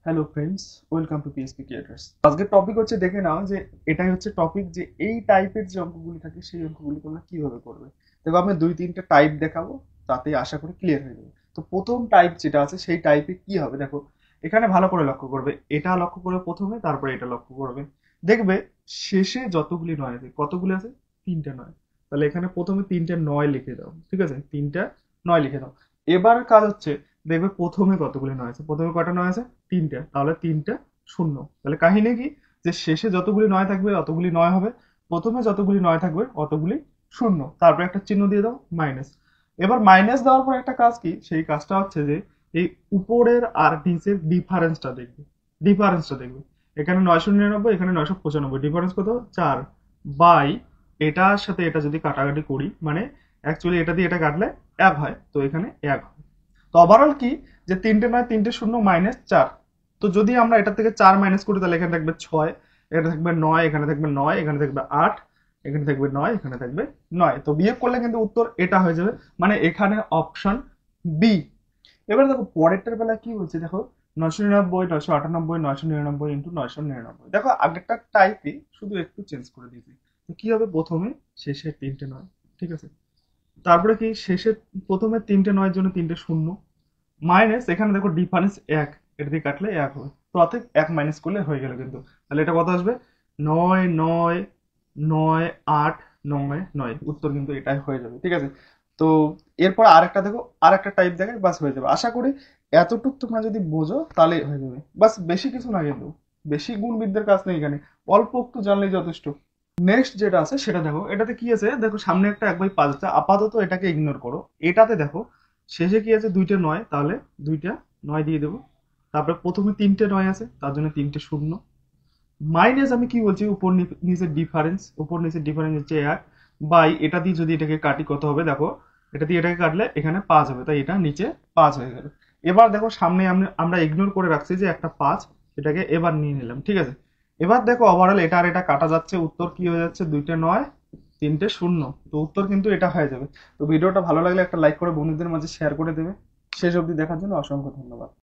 Hello friends, welcome to PSP creators. আজকের topic হচ্ছে দেখে নাও যে এটাই হচ্ছে টপিক যে এই টাইপের যে অঙ্কগুলি থাকে সেই অঙ্কগুলি তোমরা কিভাবে করবে। দেখো আমি দুই তিনটা টাইপ দেখাবো, তাতে আশা করি ক্লিয়ার হয়ে যাবে। তো প্রথম টাইপ যেটা আছে সেই টাইপে কি হবে দেখো, এখানে ভালো করে লক্ষ্য করবে, এটা লক্ষ্য করবে প্রথমে, তারপরে এটা লক্ষ্য করবে। দেখবে শেষে যতগুলি নয় আছে, কতগুলি আছে? তিনটা নয়। তাহলে এখানে প্রথমে তিনটে নয় লিখে দাও, ঠিক আছে? তিনটা নয় লিখে দাও। এবার কাজ হচ্ছে, দেখবে প্রথমে কতগুলি নয় আছে, প্রথমে কয়টা নয় আছে? তিনটা। তাহলে তিনটা শূন্য। তাহলে কাহিনী কি, যে শেষে যতগুলি নয় থাকবে অতগুলি নয় হবে, প্রথমে যতগুলি নয় থাকবে অতগুলি শূন্য, তারপরে একটা চিহ্ন দিয়ে দাও মাইনাস। এবার মাইনাস দেওয়ার পর একটা কাজ কি, সেই কাজটা হচ্ছে যে এই উপরের আর নিচের ডিফারেন্সটা দেখবে। এখানে 999, এখানে 995, ডিফারেন্স কত? 4 বাই এটার সাথে এটা যদি কাটাকাটি করি, মানে অ্যাকচুয়ালি এটা দিয়ে এটা কাটলে 1 হয়, তো এখানে 1 হয়। তো ওভারঅল কি, যে তিনটে নয় তিনটে শূন্য মাইনাস 4। তো যদি আমরা এটা থেকে 4 মাইনাস করি তাহলে এখানে থাকবে 6, এখানে থাকবে 9, এখানে থাকবে 9, এখানে থাকবে 8, এখানে থাকবে 9, এখানে থাকবে 9। তো বিয়োগ করলে কিন্তু উত্তর এটা হয়ে যাবে, মানে এখানে অপশন বি। এবার দেখো পরেরটার বেলা কি বলছে, দেখো 999, 998, 999 ইন্টু 999। দেখো আগেরটা টাইপই, শুধু একটু চেঞ্জ করে দিয়েছি। তো কি হবে, প্রথমে শেষে তিনটে নয়, ঠিক আছে? তারপরে কি, শেষে প্রথমে তিনটে নয়ের জন্য তিনটে শূন্য, মাইনাস এখানে দেখো ডিফারেন্স 1, এটা দিয়ে কাটলে 1 হবে, তো অতএব 1 মাইনাস করলে হয়ে গেল কিন্তু। তাহলে এটা কত আসবে? 9 9 9 8 9 9, উত্তর কিন্তু এটাই হয়ে যাবে, ঠিক আছে? তো এরপর আরেকটা দেখো, আরেকটা টাইপ দেখে বাস হয়ে যাবে। আশা করি এতটুক তোমরা যদি বোঝো তাহলে হয়ে যাবে, বাস বেশি কিছু না কিন্তু, বেশি গুণবিদ্যার কাজ নেই এখানে, অল্প একটু জানলেই যথেষ্ট। নেক্সট যেটা আছে সেটা দেখো, এটাতে কি আছে দেখো, সামনে একটা 1/5 আছে, আপাতত এটাকে ইগনোর করো। এটাতে দেখো শেষে কি আছে, দুইটা নয়, তাহলে দুইটা নয় দিয়ে দেবো। তারপরে প্রথমে তিনটে নয় আছে, তার জন্য তিনটে শূন্য, মাইনাস আমি কি বলছি, উপর নিচের ডিফারেন্স, উপর নিচের ডিফারেন্স হচ্ছে 1 বাই এটা দিয়ে যদি এটাকে কাটি কত হবে দেখো, এটা দিয়ে এটাকে কাটলে এখানে 5 হবে, তাই এটা নিচে 5 হয়ে গেল। এবার দেখো সামনে আমরা ইগনোর করে রাখছি যে একটা 5, এটাকে এবার নিয়ে নিলাম, ঠিক আছে? এবার দেখো ওভারঅল এটা আর এটা কাটা যাচ্ছে, উত্তর কি হয়ে যাচ্ছে, দুইটা নয় তিনটে শূন্য। তো উত্তর কিন্তু এটা হয়ে যাবে। তো ভিডিওটা ভালো লাগলে একটা লাইক করে বন্ধুদের মাঝে শেয়ার করে দেবে। শেষ অবধি দেখার জন্য অসংখ্য ধন্যবাদ।